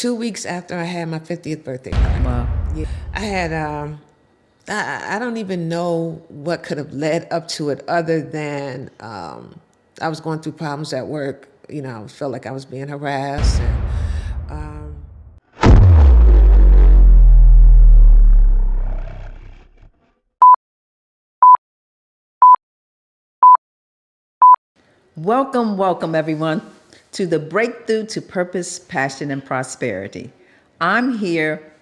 2 weeks after I had my 50th birthday party. Wow. Yeah. I had, I don't even know what could have led up to it other than I was going through problems at work. You know, I felt like I was being harassed. And, Welcome everyone to the Breakthrough to Purpose, Passion, and Prosperity. I'm here,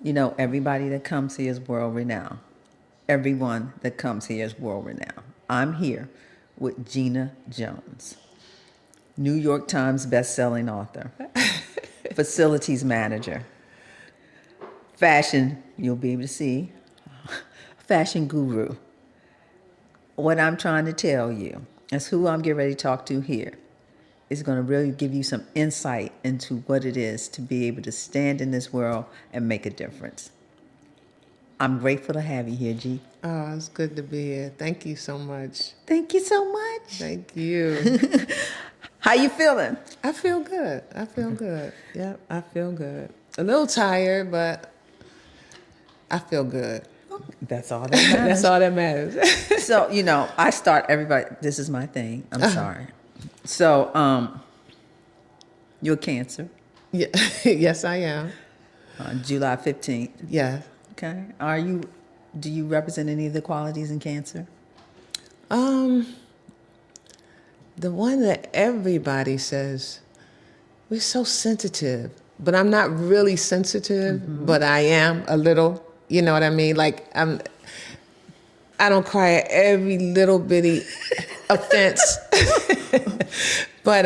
everybody that comes here is world renowned. Everyone that comes here is world renowned. I'm here with Gina Jones, New York Times best-selling author, facilities manager, fashion, you'll be able to see, fashion guru. What I'm trying to tell you is who I'm getting ready to talk to here is going to really give you some insight into what it is to be able to stand in this world and make a difference. I'm grateful to have you here, G. oh, it's good to be here. Thank you so much. Thank you so much. Thank you. How you feeling? I feel good. I feel good. Yep, I feel good. A little tired, but I feel good. That's all that matters. That's all that matters. So, I start everybody, this is my thing. I'm sorry. So, you're Cancer. Yeah. Yes, I am. July 15th. Yeah. Okay. Do you represent any of the qualities in Cancer? The one that everybody says, we're so sensitive, but I'm not really sensitive, but I am a little, you know what I mean? Like I don't cry at every little bitty offense. But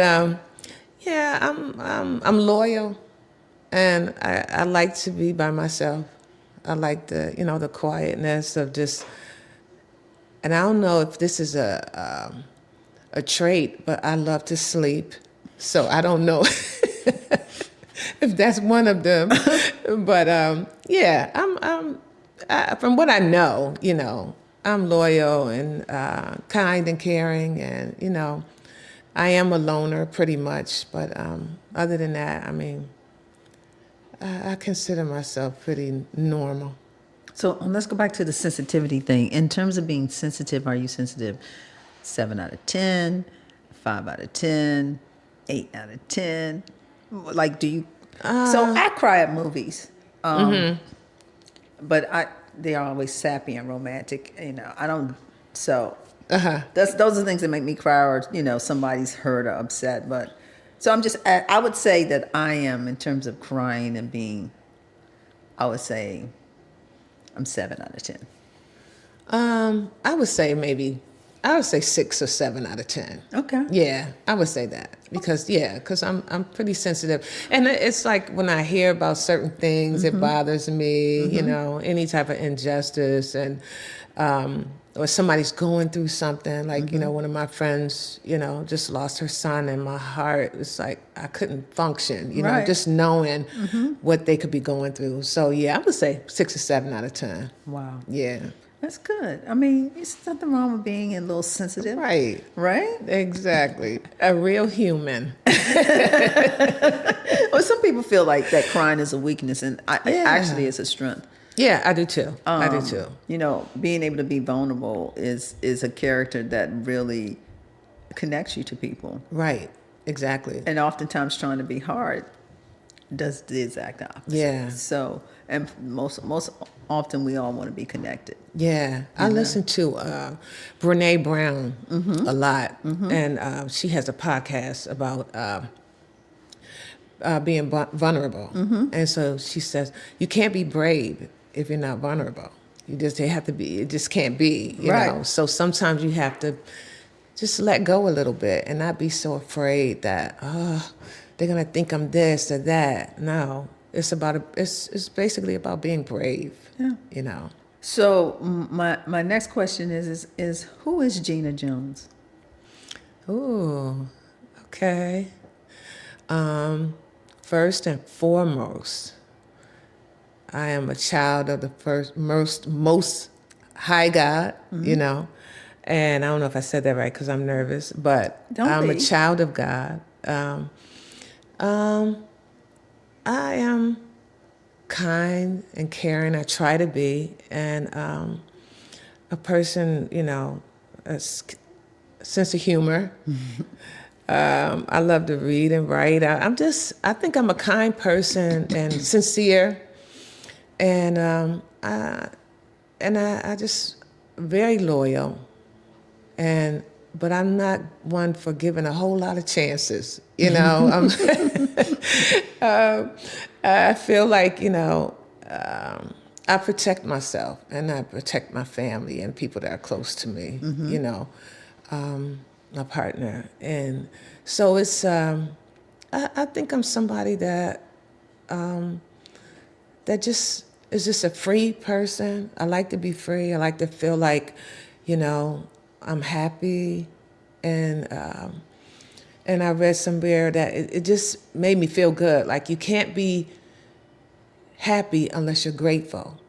yeah, I'm loyal, and I like to be by myself. I like the quietness of just, and I don't know if this is a trait, but I love to sleep. So I don't know if that's one of them. But yeah, from what I know, I'm loyal and kind and caring, and I am a loner pretty much. But other than that, I mean, I consider myself pretty normal. So let's go back to the sensitivity thing. In terms of being sensitive, are you sensitive 7 out of 10, 5 out of 10, 8 out of 10? Like, do you? So I cry at movies, but they're always sappy and romantic. I don't. So those are the things that make me cry, or somebody's hurt or upset. But so I would say that I am, in terms of crying and being, I would say I'm 7 out of 10. I would say 6 or 7 out of 10. Okay. Yeah, I would say that because I'm pretty sensitive, and it's like when I hear about certain things, it bothers me. Any type of injustice, and or somebody's going through something. Like one of my friends, just lost her son, and my heart was like I couldn't function. Right. Just knowing what they could be going through. So yeah, I would say 6 or 7 out of 10. Wow. Yeah. That's good. I mean, there's nothing wrong with being a little sensitive. Right. Right? Exactly. A real human. Well, some people feel like that crying is a weakness, and actually it's a strength. Yeah, I do too. I do too. Being able to be vulnerable is a character that really connects you to people. Right. Exactly. And oftentimes trying to be hard does the exact opposite. Yeah. So, and most often we all want to be connected. Yeah. I listen to Brene Brown a lot, and she has a podcast about being vulnerable. And so she says, you can't be brave if you're not vulnerable. You have to be, it just can't be, you know? So sometimes you have to just let go a little bit and not be so afraid that, they're going to think I'm this or that. No, it's basically about being brave, So my next question is who is Gina Jones? Ooh, okay. First and foremost, I am a child of the most high God, and I don't know if I said that right because I'm nervous, but I'm a child of God. I am kind and caring. I try to be, and a person, sense of humor. I love to read and write. I think I'm a kind person and sincere, and I just very loyal, but I'm not one for giving a whole lot of chances. I feel like I protect myself and I protect my family and people that are close to me. My partner, and so it's. I think I'm somebody that just is just a free person. I like to be free. I like to feel like, I'm happy, and I read somewhere that it just made me feel good. Like you can't be happy unless you're grateful.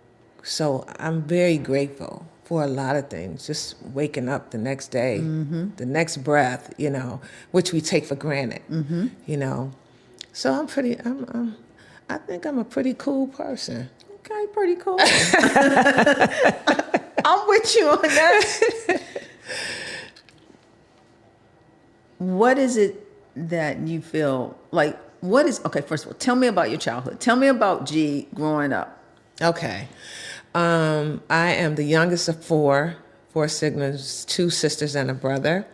So I'm very grateful for a lot of things. Just waking up the next day, the next breath, which we take for granted, So I think I'm a pretty cool person. Okay, pretty cool. I'm with you on that. What is it that you feel like, okay, first of all, tell me about your childhood. Tell me about G growing up. Okay. I am the youngest of four siblings, 2 sisters and a brother.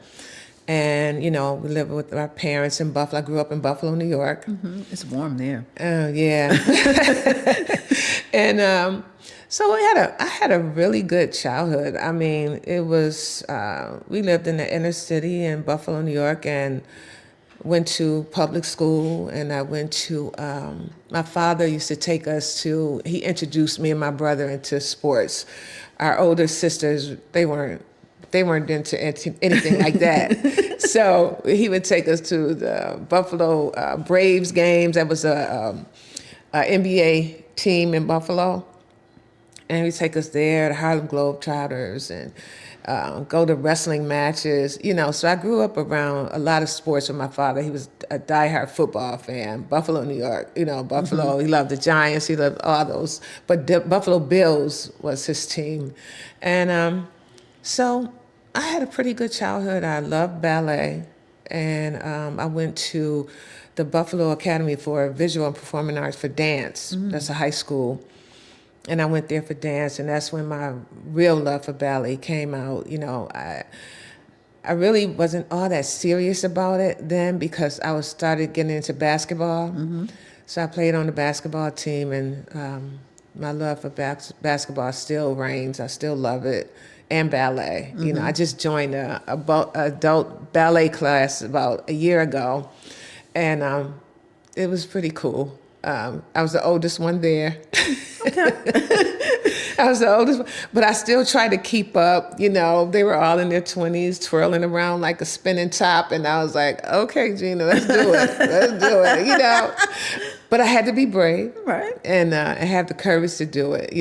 And, we live with our parents in Buffalo. I grew up in Buffalo, New York. Mm-hmm. It's warm there. Oh, yeah. And so I had a really good childhood. I mean, it was, we lived in the inner city in Buffalo, New York, and went to public school, and I went to, my father used to take us he introduced me and my brother into sports. Our older sisters, they weren't into anything like that. So he would take us to the Buffalo Braves games. That was a NBA team in Buffalo. And he'd take us there, the Harlem Globetrotters, and go to wrestling matches. So I grew up around a lot of sports with my father. He was a diehard football fan, Buffalo, New York. Buffalo, mm-hmm. He loved the Giants, he loved all those. But the Buffalo Bills was his team. And so I had a pretty good childhood. I loved ballet. And I went to the Buffalo Academy for Visual and Performing Arts for dance. Mm-hmm. That's a high school. And I went there for dance, and that's when my real love for ballet came out. I really wasn't all that serious about it then because I started getting into basketball. Mm-hmm. So I played on the basketball team, and my love for basketball still reigns. I still love it, and ballet. Mm-hmm. I just joined a adult ballet class about a year ago, and it was pretty cool. I was the oldest one there. Okay. I was the oldest one, but I still tried to keep up. They were all in their 20s, twirling around like a spinning top, and I was like, okay, Gina, let's do it. But I had to be brave, right? And I had the courage to do it.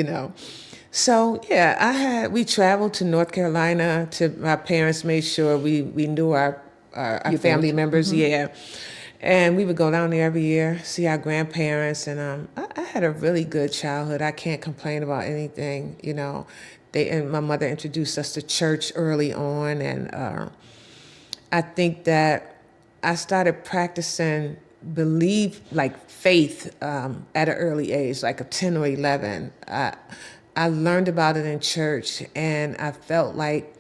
So yeah, we traveled to North Carolina. My parents made sure we knew our family members. Mm-hmm. Yeah. And we would go down there every year, see our grandparents, and I had a really good childhood. I can't complain about anything, and my mother introduced us to church early on, and I think that I started practicing faith at an early age, like a 10 or 11. I learned about it in church, and I felt like,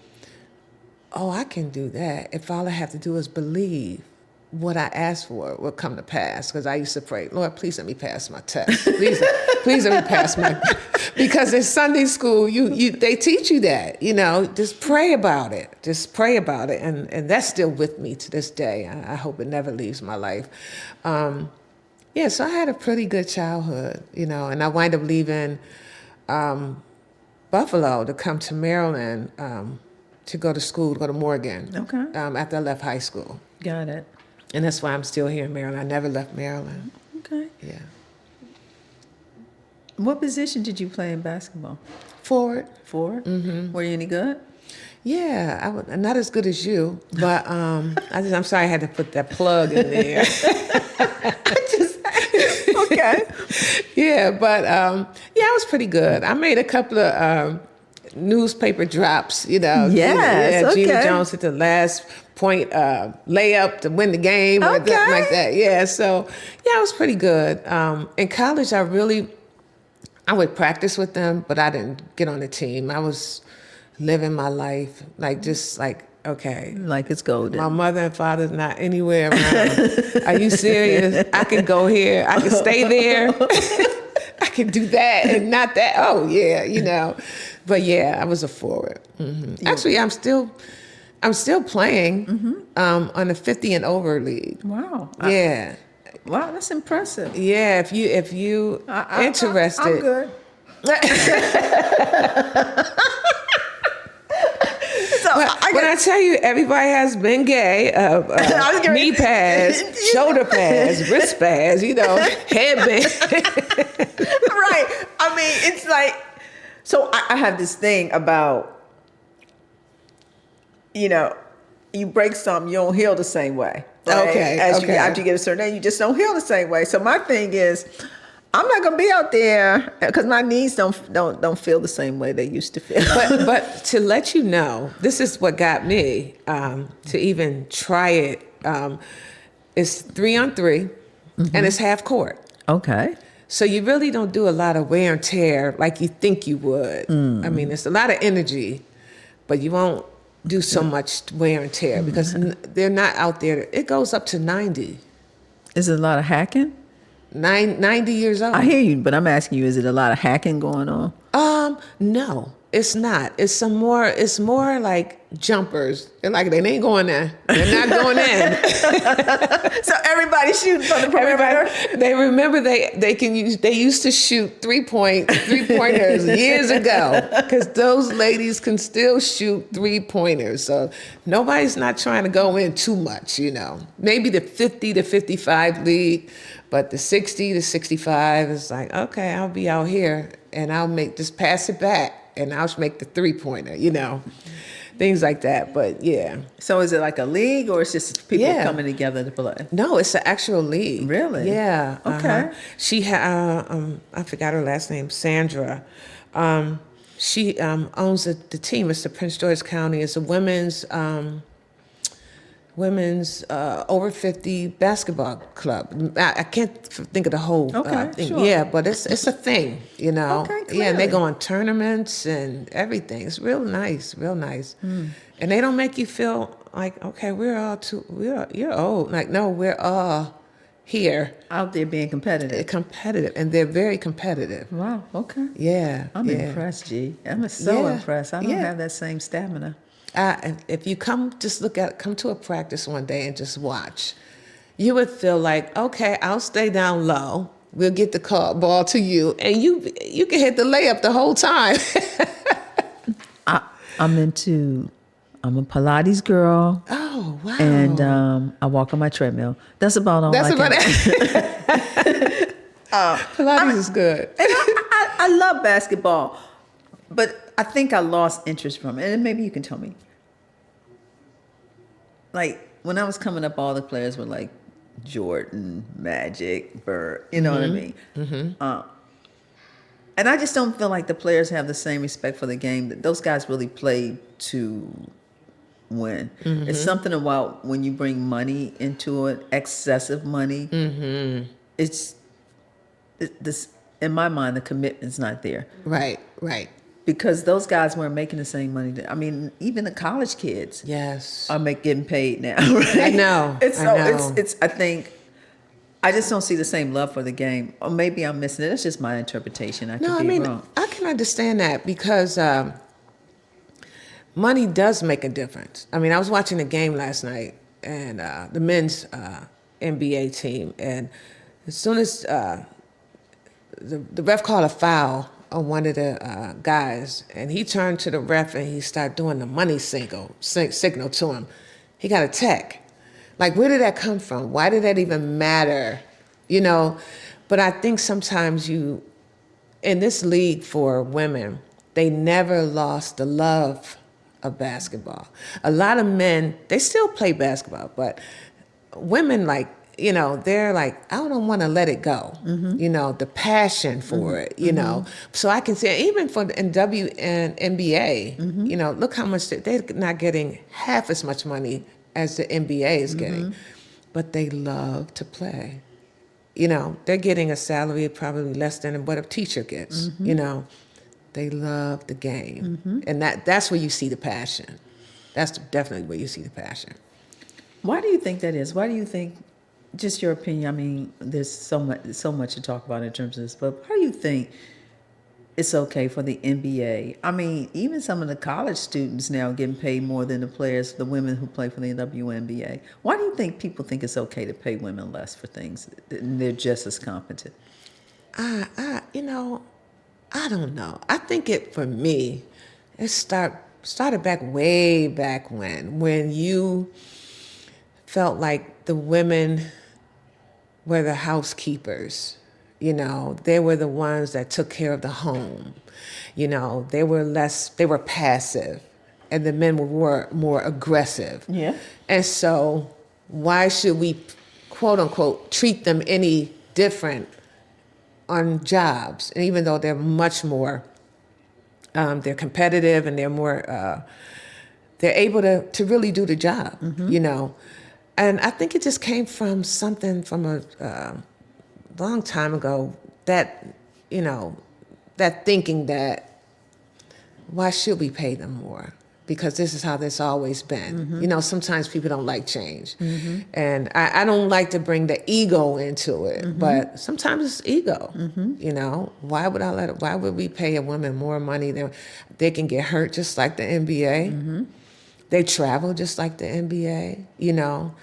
oh, I can do that if all I have to do is believe. What I asked for will come to pass, because I used to pray, Lord, please let me pass my test. Please let me pass my. Because in Sunday school, they teach you that, just pray about it. Just pray about it, and that's still with me to this day. I hope it never leaves my life. So I had a pretty good childhood, and I wind up leaving Buffalo to come to Maryland to go to school, to go to Morgan. Okay. After I left high school. Got it. And that's why I'm still here in Maryland. I never left Maryland. Okay. Yeah. What position did you play in basketball? Forward. Forward? Mm-hmm. Were you any good? Yeah, not as good as you, but I'm sorry I had to put that plug in there. Okay. Yeah, but yeah, it was pretty good. I made a couple of newspaper drops, Yes, Gina okay. Jones hit the last point layup to win the game or something Okay. like that. Yeah, so yeah, it was pretty good. In college, I would practice with them, but I didn't get on the team. I was living my life okay. Like it's golden. My mother and father's not anywhere around. Are you serious? I can go here. I can stay there. I can do that and not that. Oh yeah. But yeah, I was a forward. Actually, I'm still playing on the 50 and over league. Wow. Yeah. Wow, that's impressive. Yeah, if you interested. I'm good. When I tell you, everybody has been gay, knee pads, shoulder pads, wrist pads, headband. Right. I mean, it's like, so I have this thing about, you break something, you don't heal the same way. Right? Okay. After you get a certain age, you just don't heal the same way. So my thing is, I'm not gonna be out there because my knees don't feel the same way they used to feel. But to let you know, this is what got me to even try it. It's 3-on-3, and it's half court. Okay. So you really don't do a lot of wear and tear like you think you would. I mean, it's a lot of energy, but you won't do so much wear and tear because they're not out there. It goes up to 90. Is it a lot of hacking? 90 years old. I hear you, but I'm asking you, is it a lot of hacking going on? No, it's not. It's more like jumpers. They ain't going there. They're not going in. So everybody's shooting from the perimeter. They remember they used to shoot three-pointers years ago because those ladies can still shoot 3-pointers. So nobody's not trying to go in too much, Maybe the 50 to 55 league, but the 60 to 65 is like, okay, I'll be out here and I'll just pass it back and I'll make the 3-pointer, things like that. But yeah. So is it like a league or it's just people coming together to play? No, it's an actual league. Really? Yeah. Okay. She I forgot her last name, Sandra. She owns the team. It's the Prince George County. It's a women's over 50 basketball club. I can't think of the whole thing. Sure. Yeah, but it's a thing, Okay, Yeah, and they clearly. go on tournaments and everything. It's real nice. And they don't make you feel like, okay, you're old. Like, no, we're all here. Out there being competitive. Competitive, and they're very competitive. Wow, okay. Yeah. I'm yeah. impressed, G. I'm so Yeah, impressed. I don't yeah. have that same stamina. If you come to a practice one day and just watch, you would feel like, okay, I'll stay down low. We'll get the ball to you, and you can hit the layup the whole time. I'm a Pilates girl. Oh wow! And I walk on my treadmill. That's about all. That's I about can. it. Pilates is good. And I love basketball, but I think I lost interest from it. And maybe you can tell me. Like when I was coming up, all the players were like Jordan, Magic, Bird. You know what I mean? Mm-hmm. And I just don't feel like the players have the same respect for the game. That those guys really played to win. Mm-hmm. It's something about when you bring money into it, excessive money. Mm-hmm. It's this. In my mind, the commitment's not there. Right. Because those guys weren't making the same money. I mean, even the college kids, are getting paid now. Right? I know. I think I just don't see the same love for the game. Or maybe I'm missing it. That's just my interpretation. I could be wrong. I can understand that because money does make a difference. I mean, I was watching a game last night and the men's NBA team, and as soon as the ref called a foul on one of the guys, and he turned to the ref and he started doing the money signal to him. He got a tech. Like, where did that come from? Why did that even matter? But I think sometimes in this league for women, they never lost the love of basketball. A lot of men, they still play basketball, but women, like, you know, they're like, I don't want to let it go. You know, the passion for it, you know. So I can say, even for in W and NBA, you know, look how much they're not getting half as much money as the NBA is getting, but they love to play. You know, they're getting a salary probably less than what a teacher gets, you know. They love the game. And that's where you see the passion. That's definitely where you see the passion. Why do you think that is? Why do you think, just your opinion, I mean, there's so much to talk about in terms of this, but why do you think it's okay for the NBA? I mean, even some of the college students now getting paid more than the players, the women who play for the WNBA. Why do you think people think it's okay to pay women less for things and they're just as competent? You know, I don't know. I think for me, it started way back when you felt like the women were the housekeepers. You know, they were the ones that took care of the home. You know, they were passive, and the men were more aggressive. Yeah. And so why should we, quote unquote, treat them any different on jobs? And even though they're much more, they're competitive and they're more, they're able to really do the job, you know. And I think it just came from something from a long time ago, that, you know, that thinking that why should we pay them more? Because this is how this always been. You know, sometimes people don't like change. And I don't like to bring the ego into it, but sometimes it's ego. You know, why would we pay a woman more money than they can get hurt just like the NBA? They travel just like the NBA, you know.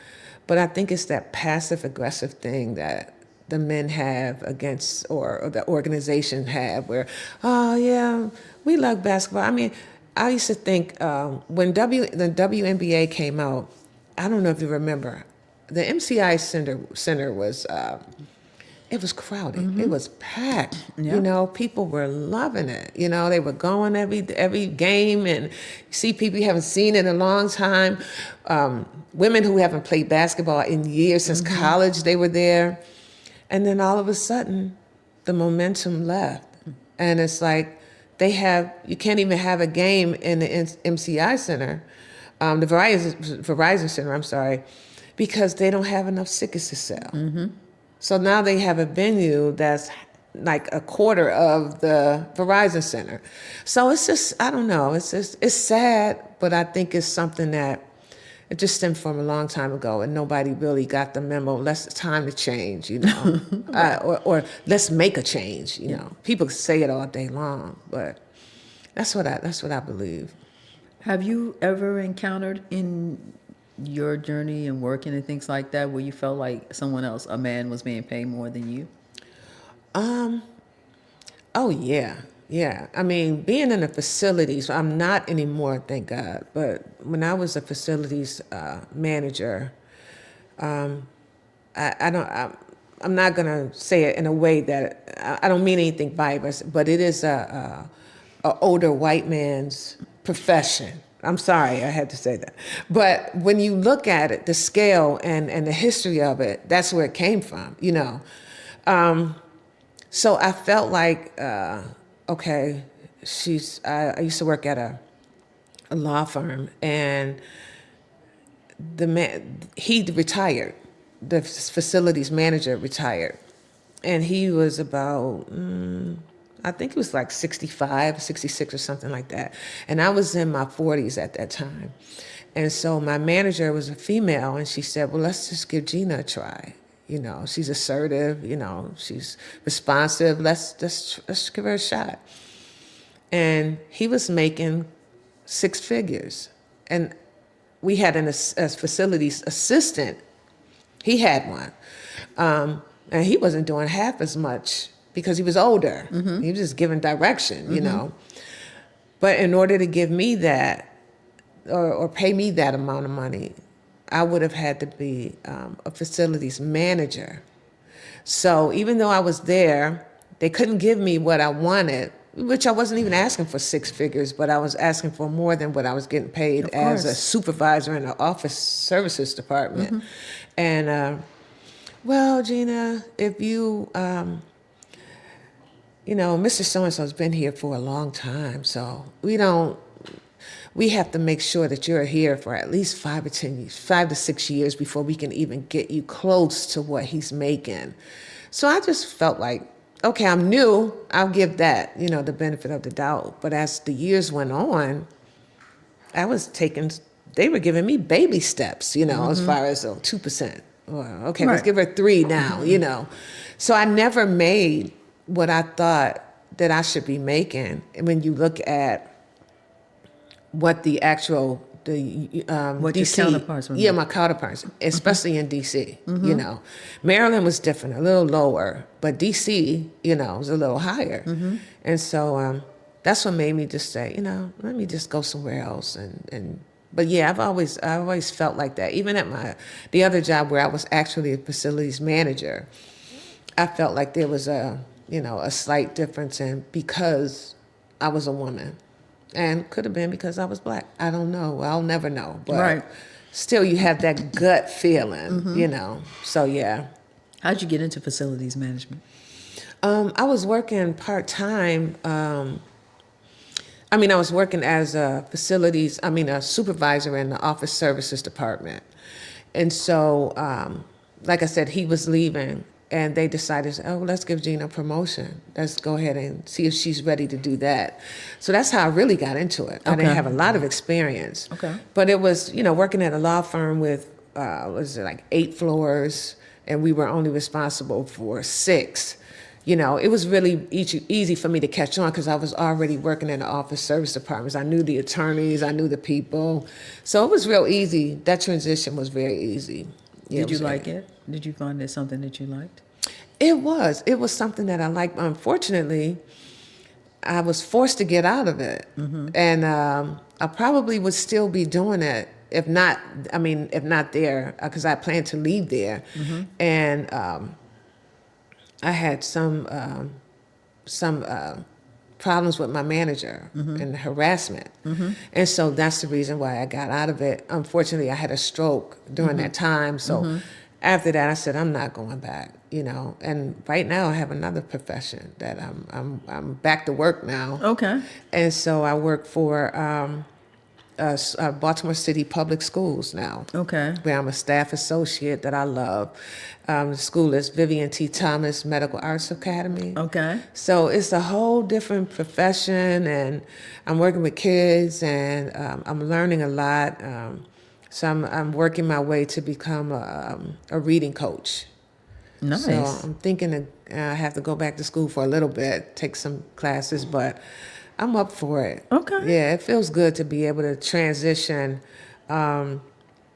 But I think it's that passive aggressive thing that the men have against, or the organization have, where, oh yeah, we love basketball. I mean, I used to think when the WNBA came out, I don't know if you remember, the MCI Center was, it was crowded. It was packed. Yeah. You know, people were loving it. You know, they were going every game, and you see people you haven't seen in a long time. Women who haven't played basketball in years, since college, they were there. And then all of a sudden, the momentum left. And it's like you can't even have a game in the MCI Center, the Verizon Center, I'm sorry, because they don't have enough tickets to sell. So now they have a venue that's like a quarter of the Verizon Center. So it's just, I don't know, it's sad, but I think it's something that it just stemmed from a long time ago, and nobody really got the memo. It's time to change, you know, or let's make a change. You know, people say it all day long, but that's what I believe. Have you ever encountered in your journey and working and things like that where you felt like someone else, a man, was being paid more than you? Oh yeah. Yeah, I mean, being in the facilities, I'm not anymore, thank God. But when I was a facilities manager, I'm not gonna say it in a way that I don't mean anything by it, but it is a older white man's profession. I'm sorry, I had to say that. But when you look at it, the scale and the history of it, that's where it came from, you know. So I felt like. Okay, I used to work at a law firm, and the man, he retired. The facilities manager retired, and he was about, I think he was like 65, 66 or something like that. And I was in my 40s at that time. And so my manager was a female, and she said, well, let's just give Gina a try. You know, she's assertive, you know, she's responsive. Let's give her a shot. And he was making 6 figures. And we had a facilities assistant. He had one. And he wasn't doing half as much because he was older. He was just giving direction, you know. But in order to give me that, or pay me that amount of money, I would have had to be a facilities manager. So even though I was there, they couldn't give me what I wanted, which I wasn't even asking for 6 figures, but I was asking for more than what I was getting paid as a supervisor in the office services department. And Well, Gina, if you, Mr. So-and-so's been here for a long time, so we have to make sure that you're here for at least 5 or 10 years, 5 to 6 years before we can even get you close to what he's making. So I just felt like, okay, I'm new. I'll give that, the benefit of the doubt. But as the years went on, I was taking, they were giving me baby steps, as far as 2%. Or, okay, let's Right. give her 3 now. So I never made what I thought that I should be making. And when you look at what the What your DC, counterparts were yeah, making. my counterparts, especially in DC, Maryland was different, a little lower, but DC, was a little higher. And so that's what made me just say, let me just go somewhere else. But yeah, I always felt like that. Even at the other job where I was actually a facilities manager, I felt like there was a slight difference because I was a woman. And could have been because I was black. I don't know. I'll never know. But Right. still, you have that gut feeling. So, yeah. How'd you get into facilities management? I was working part-time. I was working as a supervisor in the office services department. And so, like I said, he was leaving. And they decided, oh, let's give Gina a promotion. Let's go ahead and see if she's ready to do that. So that's how I really got into it. I didn't have a lot of experience. Okay. But it was, working at a law firm with, was it like 8 floors, and we were only responsible for 6. It was really easy for me to catch on because I was already working in the office service departments. I knew the attorneys, I knew the people. So it was real easy. That transition was very easy. Yeah, Did you was like very- it? Did you find it something that you liked? It was. It was something that I liked. Unfortunately, I was forced to get out of it. And I probably would still be doing it if not there, because I planned to leave there. And I had some problems with my manager and harassment. And so that's the reason why I got out of it. Unfortunately, I had a stroke during that time. So after that, I said, I'm not going back, And right now, I have another profession that I'm back to work now. Okay. And so I work for Baltimore City Public Schools now. Okay. Where I'm a staff associate that I love. The school is Vivian T. Thomas Medical Arts Academy. Okay. So it's a whole different profession, and I'm working with kids, and I'm learning a lot. So I'm working my way to become a reading coach. Nice. So I'm thinking I have to go back to school for a little bit, take some classes, but I'm up for it. Okay. Yeah, it feels good to be able to transition,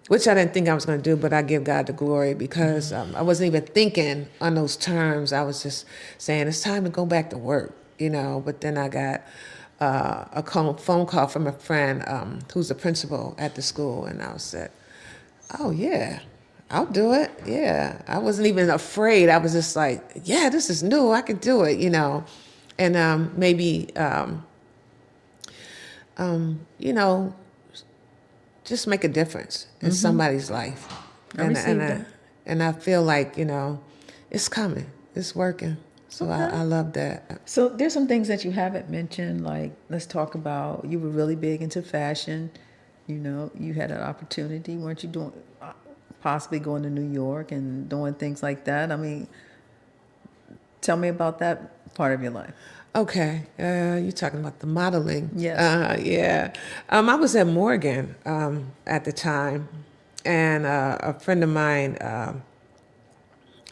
which I didn't think I was going to do, but I give God the glory because I wasn't even thinking on those terms. I was just saying it's time to go back to work, But then I got a phone call from a friend who's the principal at the school, and I said, oh, yeah. I'll do it. Yeah. I wasn't even afraid. I was just like, yeah, this is new. I can do it, And maybe, just make a difference in somebody's life. I received that. And I feel like, it's coming. It's working. So Okay. I love that. So there's some things that you haven't mentioned, like let's talk about, you were really big into fashion. You had an opportunity, weren't you doing, possibly going to New York and doing things like that? I mean, tell me about that part of your life. Okay, you're talking about the modeling. Yes. Yeah. I was at Morgan at the time, and a friend of mine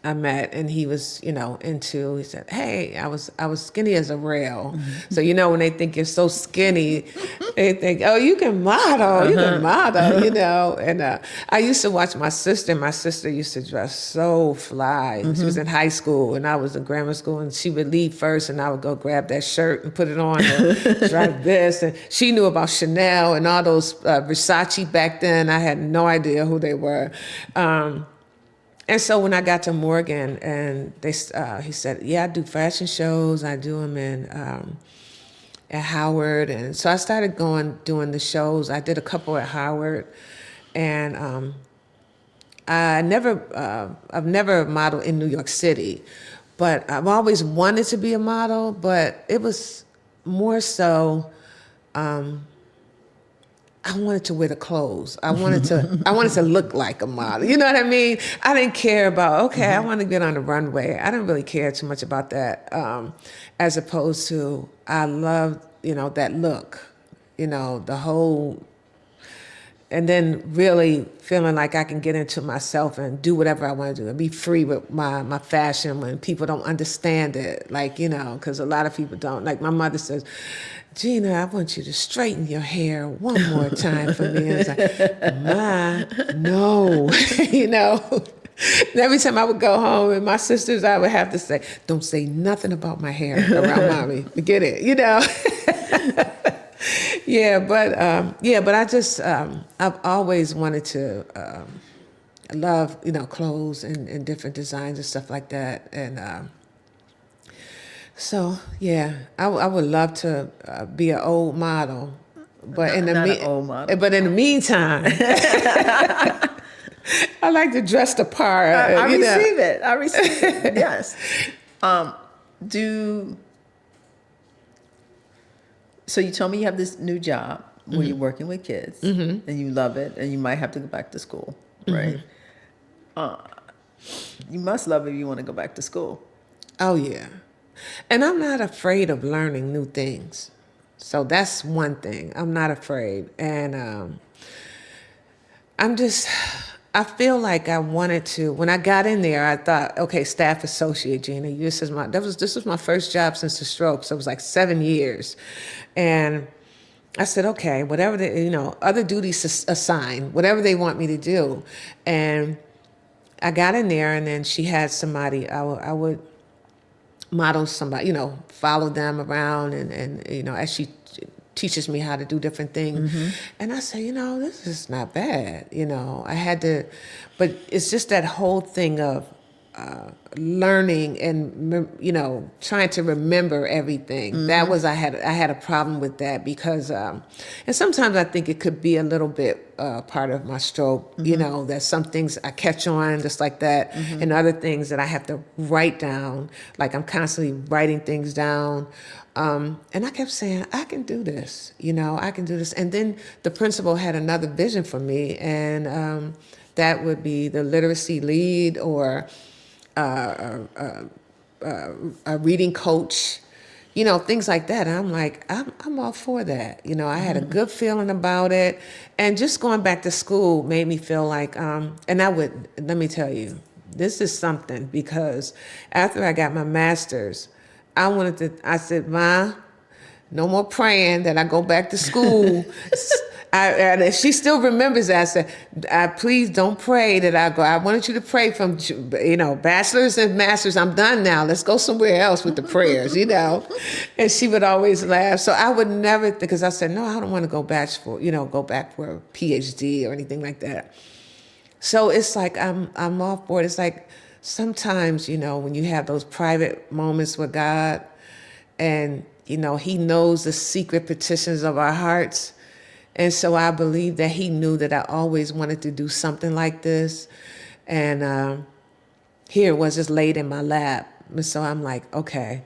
I met, and he was, he said, hey, I was skinny as a rail. So, when they think you're so skinny, they think, oh, you can model, And I used to watch my sister. My sister used to dress so fly. She was in high school, and I was in grammar school, and she would leave first, and I would go grab that shirt and put it on and try this. And she knew about Chanel and all those Versace back then. I had no idea who they were. And so when I got to Morgan, and he said, yeah, I do fashion shows. I do them at Howard. And so I started doing the shows. I did a couple at Howard. And I've never modeled in New York City, but I've always wanted to be a model, but it was more so, I wanted to wear the clothes. I wanted to look like a model. You know what I mean? I didn't care about, okay, I want to get on the runway. I didn't really care too much about that. As opposed to, I loved, that look, the whole, and then really feeling like I can get into myself and do whatever I want to do and be free with my fashion when people don't understand it. Like, because a lot of people don't. Like my mother says, Gina, I want you to straighten your hair one more time for me. And it's like, Ma, no, And every time I would go home and my sisters, I would have to say, don't say nothing about my hair around mommy. Forget it, but I just, I've always wanted to, love, clothes and different designs and stuff like that. And so, yeah, I would love to be an old model. But in the meantime, I like to dress the part. I receive it. Yes. So you told me you have this new job where you're working with kids and you love it and you might have to go back to school, right? You must love it if you want to go back to school. Oh, yeah. And I'm not afraid of learning new things. So that's one thing. I'm not afraid. And I feel like I wanted to, when I got in there, I thought, okay, staff associate, Gina, this was my first job since the stroke. So it was like 7 years. And I said, okay, whatever other duties assigned, whatever they want me to do. And I got in there and then she had somebody, I would model somebody, follow them around and as she teaches me how to do different things. And I say, this is not bad. I had to, but it's just that whole thing of learning and, trying to remember everything. That was, I had a problem with that because, and sometimes I think it could be a little bit part of my stroke, that some things I catch on just like that and other things that I have to write down, like I'm constantly writing things down. And I kept saying, I can do this, I can do this. And then the principal had another vision for me and that would be the literacy lead or a reading coach, things like that. And I'm like, I'm all for that. I had a good feeling about it. And just going back to school made me feel like, let me tell you, this is something because after I got my master's, I said, Ma, no more praying that I go back to school. And she still remembers that. I said, please don't pray that I go. I wanted you to pray from, bachelor's and master's. I'm done now. Let's go somewhere else with the prayers, And she would always laugh. So I would never, because I said, no, I don't want to go back for a PhD or anything like that. So it's like, I'm all for it. It's like sometimes, when you have those private moments with God and, He knows the secret petitions of our hearts. And so I believe that He knew that I always wanted to do something like this. And here it was just laid in my lap. And so I'm like, okay,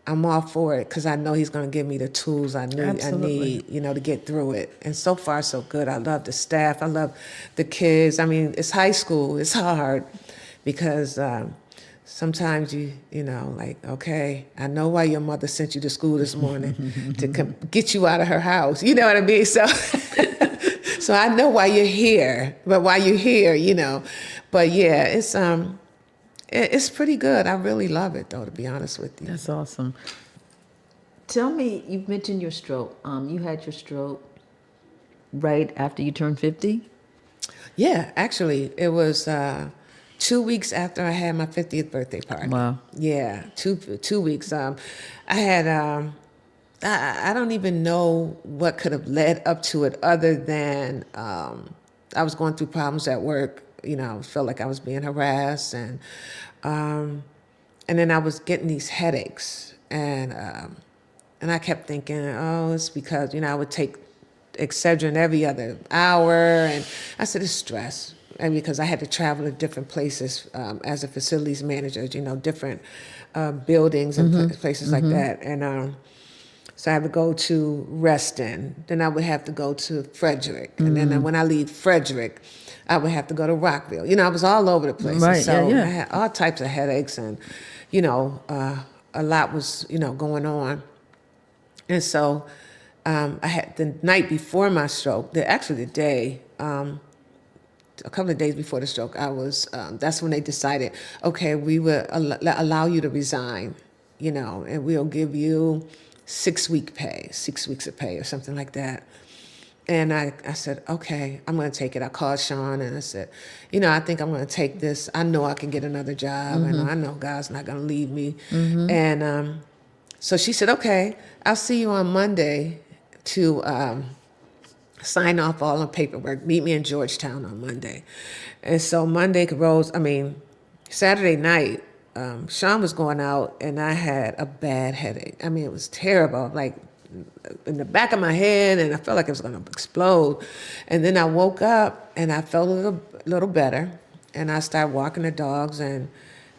I'm all for it because I know He's going to give me the tools I need, to get through it. And so far, so good. I love the staff. I love the kids. I mean, it's high school. It's hard because sometimes okay, I know why your mother sent you to school this morning to get you out of her house. You know what I mean? So, so I know why you're here, but but yeah, it's pretty good. I really love it though, to be honest with you. That's awesome. Tell me, you've mentioned your stroke. You had your stroke right after you turned 50? Yeah, actually, it was 2 weeks after I had my 50th birthday party. Wow. Yeah, two weeks. I had, I don't even know what could have led up to it other than I was going through problems at work. Felt like I was being harassed and then I was getting these headaches and I kept thinking, oh, it's because, I would take Excedrin every other hour and I said, it's stress. and because I had to travel to different places as a facilities manager, different buildings and places like that. And so I had to go to Reston. Then I would have to go to Frederick. And then when I leave Frederick, I would have to go to Rockville. I was all over the place. Right, And so yeah. I had all types of headaches, and, a lot was, going on. And so I had the night before my stroke, actually the day, a couple of days before the stroke, that's when they decided, okay, we will allow you to resign, and we'll give you 6 weeks of pay or something like that. And I said, okay, I'm going to take it. I called Sean and I said, I think I'm going to take this. I know I can get another job, and I know God's not going to leave me. And so she said, okay, I'll see you on Monday to sign off all the paperwork. Meet me in Georgetown on Monday. And so Saturday night, Sean was going out, and I had a bad headache. I mean, it was terrible, like in the back of my head, and I felt like it was going to explode. And then I woke up, and I felt a little better, and I started walking the dogs. And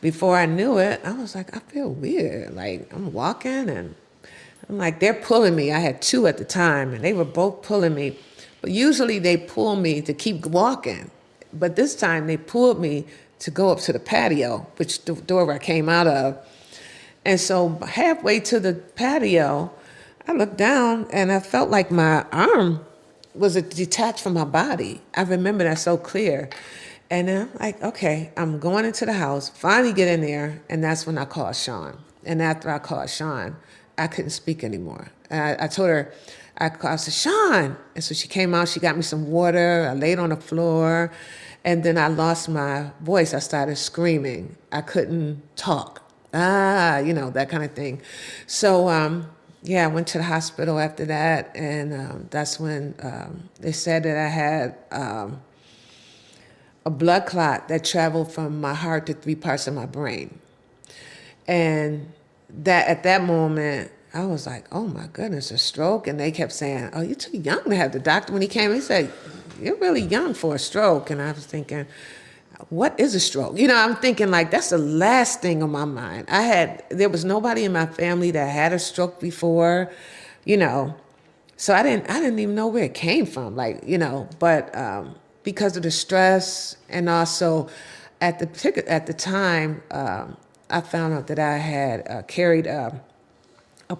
before I knew it, I was like, I feel weird. Like, I'm walking, and I'm like, they're pulling me. I had 2 at the time, and they were both pulling me. But usually they pull me to keep walking. But this time they pulled me to go up to the patio, which the door I came out of. And so halfway to the patio, I looked down and I felt like my arm was detached from my body. I remember that so clear. And then I'm like, okay, I'm going into the house, finally get in there, and that's when I called Sean. And after I called Sean, I couldn't speak anymore. And I told her, I said, Sean. And so she came out, she got me some water, I laid on the floor, and then I lost my voice. I started screaming. I couldn't talk. That kind of thing. So, I went to the hospital after that, and that's when they said that I had a blood clot that traveled from my heart to 3 parts of my brain. And that at that moment, I was like, oh my goodness, a stroke. And they kept saying, oh, you're too young to have. The doctor, when he came, he said, you're really young for a stroke. And I was thinking, what is a stroke? I'm thinking like, that's the last thing on my mind. There was nobody in my family that had a stroke before, so I didn't even know where it came from, but because of the stress, and also at the time, I found out that I had carried a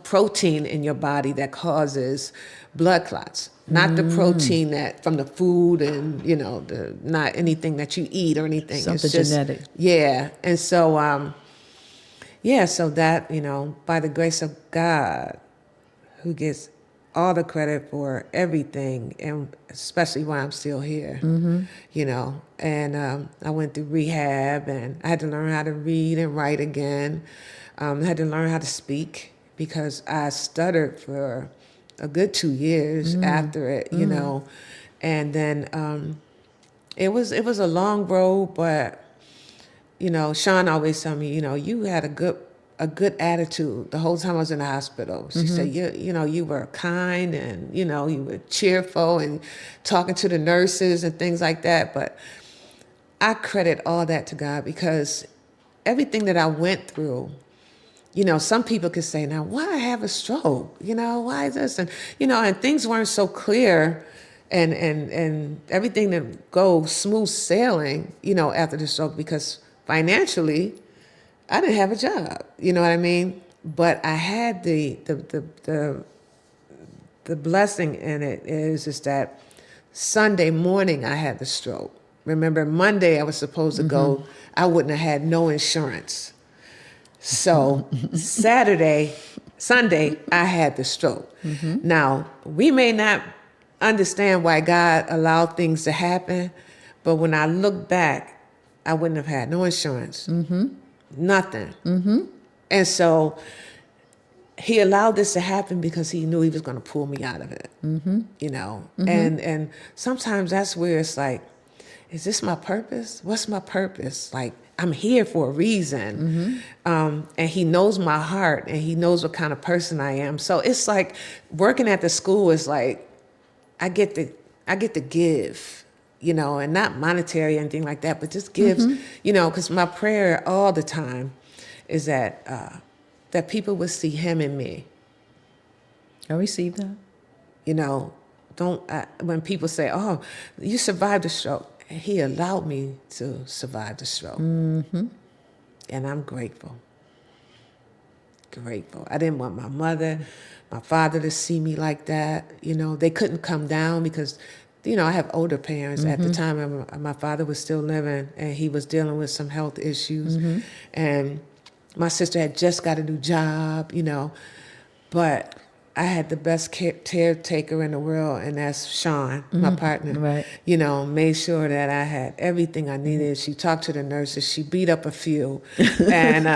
protein in your body that causes blood clots, not the protein that from the food and not anything that you eat or anything. Something it's just genetic. Yeah, and so so that by the grace of God, who gets all the credit for everything, and especially why I'm still here, and I went through rehab, and I had to learn how to read and write again. I had to learn how to speak, because I stuttered for a good 2 years after it, and then it was a long road, but Sean always told me, you had a good attitude the whole time I was in the hospital. She said, you were kind, and you were cheerful and talking to the nurses and things like that. But I credit all that to God, because everything that I went through, some people could say, now, why I have a stroke? Why is this? And, and things weren't so clear, and everything didn't go smooth sailing, after the stroke, because financially, I didn't have a job. You know what I mean? But I had the blessing in it is that Sunday morning I had the stroke. Remember, Monday I was supposed to go. I wouldn't have had no insurance. So Sunday, I had the stroke. Now, we may not understand why God allowed things to happen, but when I look back, I wouldn't have had no insurance, nothing. And so he allowed this to happen because he knew he was going to pull me out of it, And sometimes that's where it's like, is this my purpose? What's my purpose? Like, I'm here for a reason. And he knows my heart, and he knows what kind of person I am. So it's like working at the school is like, I get to give, and not monetary or anything like that, but just gives, because my prayer all the time is that people would see him in me. I received that. When people say, "Oh, you survived the stroke," he allowed me to survive the stroke, and I'm grateful. Grateful. I didn't want my mother, my father to see me like that. They couldn't come down because, I have older parents. At the time, my father was still living, and he was dealing with some health issues, and my sister had just got a new job. But I had the best caretaker in the world, and that's Sean, my partner. Right. Made sure that I had everything I needed. She talked to the nurses. She beat up a few, and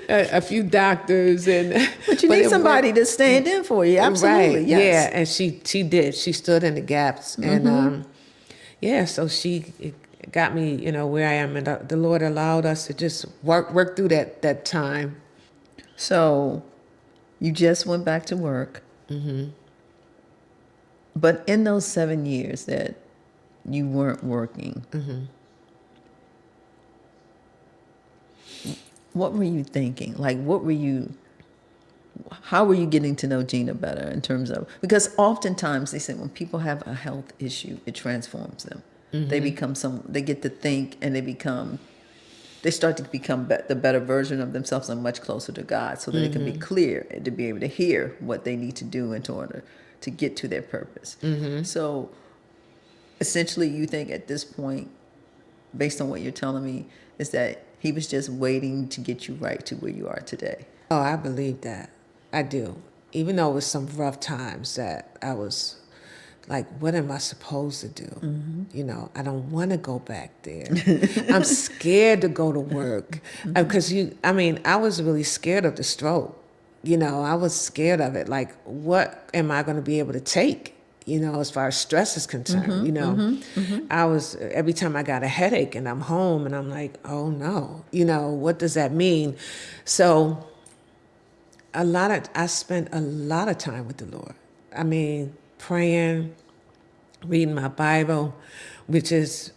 a few doctors. But you need somebody to stand in for you. Absolutely, right? yes. Yeah, and she did. She stood in the gaps, and so she got me, where I am, and the Lord allowed us to just work through that time. So you just went back to work. But in those 7 years that you weren't working, what were you thinking? Like, how were you getting to know Gina better in terms of, because oftentimes they say when people have a health issue, it transforms them. They get to think, and they start to become the better version of themselves and much closer to God, so that they can be clear and to be able to hear what they need to do in order to get to their purpose. So essentially, you think at this point, based on what you're telling me, is that he was just waiting to get you right to where you are today. Oh, I believe that. I do. Even though it was some rough times that I was like, what am I supposed to do? I don't want to go back there. I'm scared to go to work because I was really scared of the stroke. I was scared of it. Like, what am I going to be able to take? As far as stress is concerned, I was, every time I got a headache and I'm home and I'm like, oh no, what does that mean? So I spent a lot of time with the Lord. Praying, reading my Bible, which is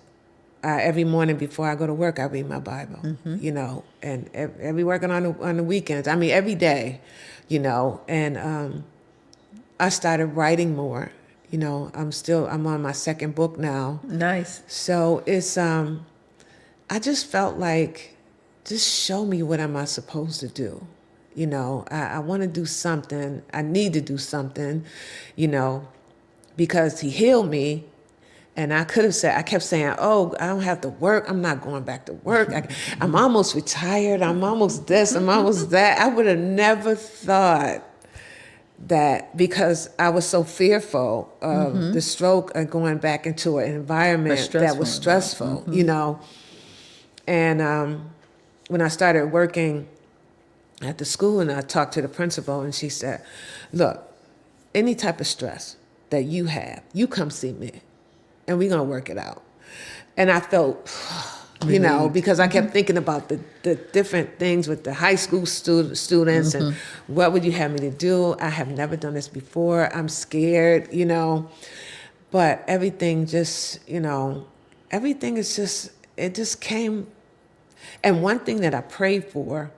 every morning before I go to work, I read my Bible, and every working on the weekends. Every day, and I started writing more. I'm on my second book now. Nice. So it's, I just felt like, just show me what am I supposed to do. I want to do something. I need to do something, because he healed me. And I kept saying, oh, I don't have to work. I'm not going back to work. I'm almost retired. I'm almost this. I'm almost that. I would have never thought that, because I was so fearful of the stroke and going back into an environment that was stressful, And when I started working at the school, and I talked to the principal, and she said, look, any type of stress that you have, you come see me, and we're going to work it out. And I felt, because I kept thinking about the different things with the high school students and what would you have me to do? I have never done this before. I'm scared, but everything just, everything is just, it just came. And one thing that I prayed for,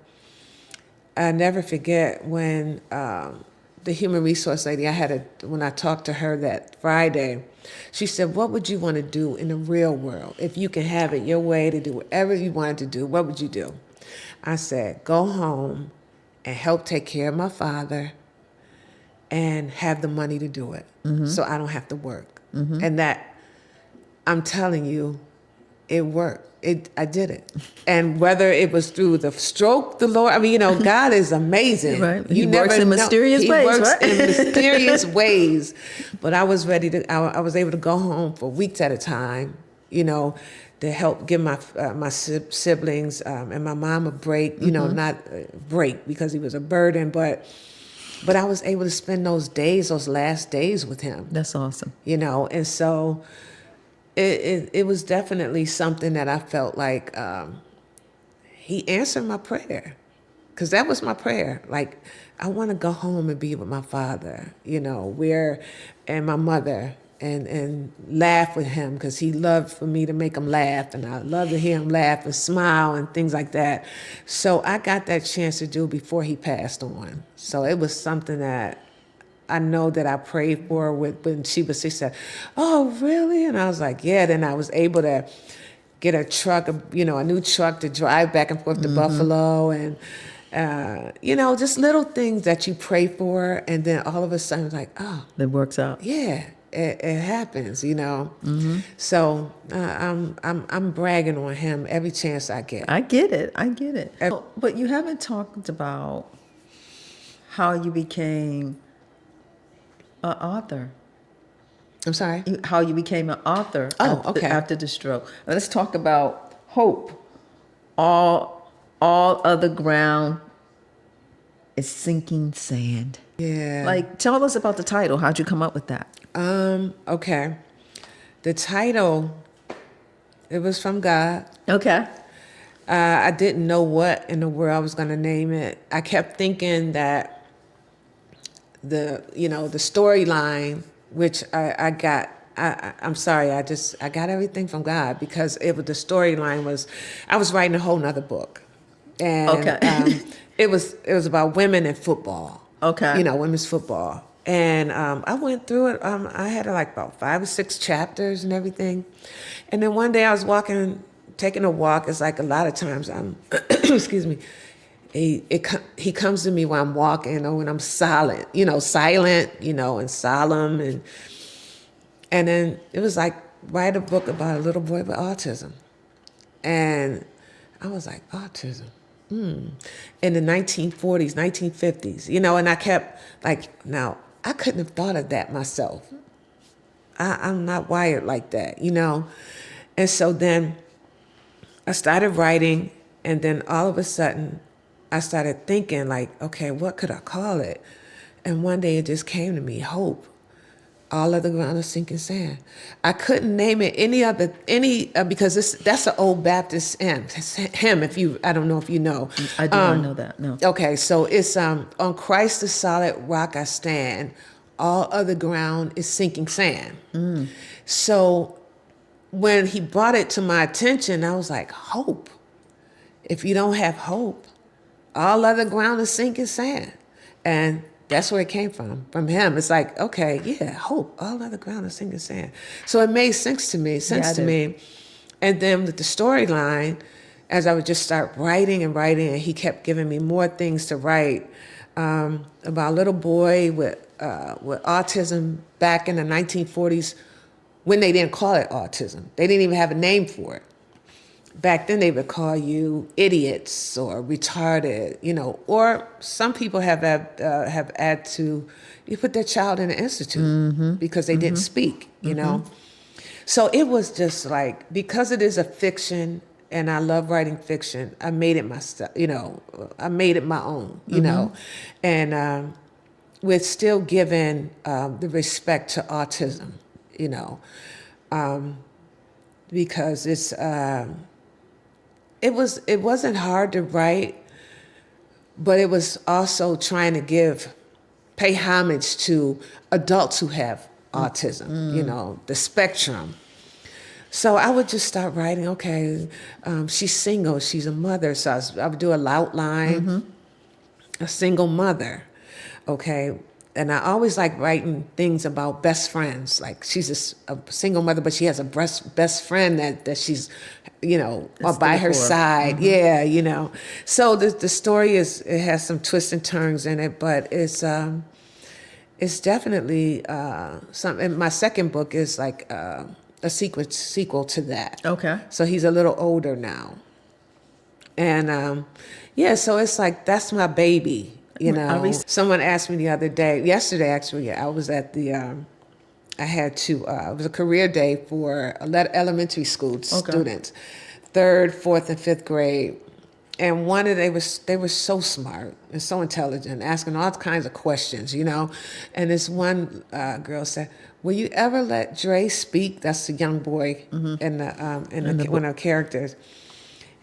I never forget when the human resource lady, when I talked to her that Friday, she said, what would you want to do in the real world? If you can have it your way to do whatever you wanted to do, what would you do? I said, go home and help take care of my father and have the money to do it so I don't have to work. And that, I'm telling you, it worked. I did it. And whether it was through the stroke, the Lord, God is amazing. Right. He works in mysterious ways, He works right? in mysterious ways. But I was ready to, I was able to go home for weeks at a time, to help give my siblings and my mom a break, not a break because he was a burden, but I was able to spend those last days with him. That's awesome. And so it was definitely something that I felt like he answered my prayer, because that was my prayer. Like, I want to go home and be with my father, and my mother, and laugh with him because he loved for me to make him laugh, and I love to hear him laugh and smile and things like that. So I got that chance to do before he passed on. So it was something that I know that I prayed for when she said, "Oh, really?" And I was like, "Yeah." Then I was able to get a truck, a new truck to drive back and forth to Buffalo, and just little things that you pray for, and then all of a sudden, it's like, oh, That works out. yeah, it happens, So I'm bragging on him every chance I get. I get it. But you haven't talked about how you became an author. I'm sorry? How you became an author Okay. after the stroke. Let's talk about hope. All other ground is sinking sand. Yeah. Like, tell us about the title. How'd you come up with that? Okay. The title, it was from God. Okay. I didn't know what in the world I was going to name it. I kept thinking that the storyline, which I got, I'm sorry, I got everything from God, because the storyline was, I was writing a whole nother book. And Okay. it was about women in football. Okay. Women's football. And I went through it. I had like about 5 or 6 chapters and everything. And then one day I was taking a walk. It's like a lot of times I'm, excuse me, he comes to me when I'm walking or when I'm silent, and solemn. And then it was like, write a book about a little boy with autism. And I was like, autism? In the 1940s, 1950s, and I kept like, now, I couldn't have thought of that myself. I'm not wired like that, And so then I started writing, and then all of a sudden I started thinking like, okay, what could I call it? And one day it just came to me, hope. All of the ground is sinking sand. I couldn't name it because that's an old Baptist hymn. I don't know if you know. I do not know that. No. Okay, so it's on Christ the solid rock I stand. All other ground is sinking sand. So when he brought it to my attention, I was like, hope. If you don't have hope, all other ground is sinking sand. And that's where it came from him. It's like, okay, yeah, hope. All other ground is sinking sand. So it made sense to me. And then with the storyline, as I would just start writing, and he kept giving me more things to write about a little boy with autism back in the 1940s, when they didn't call it autism. They didn't even have a name for it. Back then they would call you idiots or retarded, or some people have had to put their child in an institute because they didn't speak, So it was just like, because it is a fiction and I love writing fiction, I made it myself, I made it my own, and with still giving the respect to autism, because it's, it wasn't hard to write, but it was also trying to pay homage to adults who have autism, the spectrum. So I would just start writing, okay, she's single, she's a mother. So I would do a outline, a single mother, okay? And I always like writing things about best friends. Like, she's a single mother, but she has a best friend that she's, by her side. Yeah, So the story it has some twists and turns in it, but it's definitely something. And my second book is like a sequel to that. Okay. So he's a little older now. And so it's like, that's my baby. Someone asked me yesterday actually, I was at it was a career day for elementary school students, 3rd, 4th, and 5th grade. And they were so smart and so intelligent, asking all kinds of questions, And this one girl said, "Will you ever let Dre speak?" That's the young boy in one of the characters.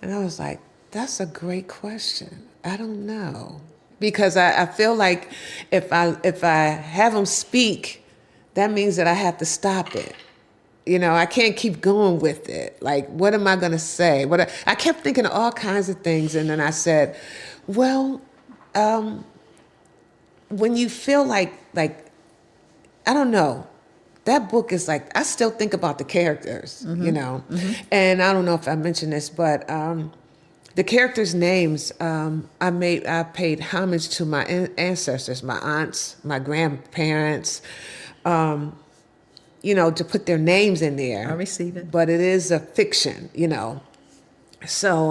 And I was like, that's a great question. I don't know. Because I feel like if I have him speak, that means that I have to stop it. You know, I can't keep going with it. Like, what am I going to say? I kept thinking of all kinds of things. And then I said, well, when you feel like, I don't know, that book is like, I still think about the characters, you know. And I don't know if I mentioned this, but the characters' names, I paid homage to my ancestors, my aunts, my grandparents, you know, to put their names in there. I receive it. But it is a fiction, you know. So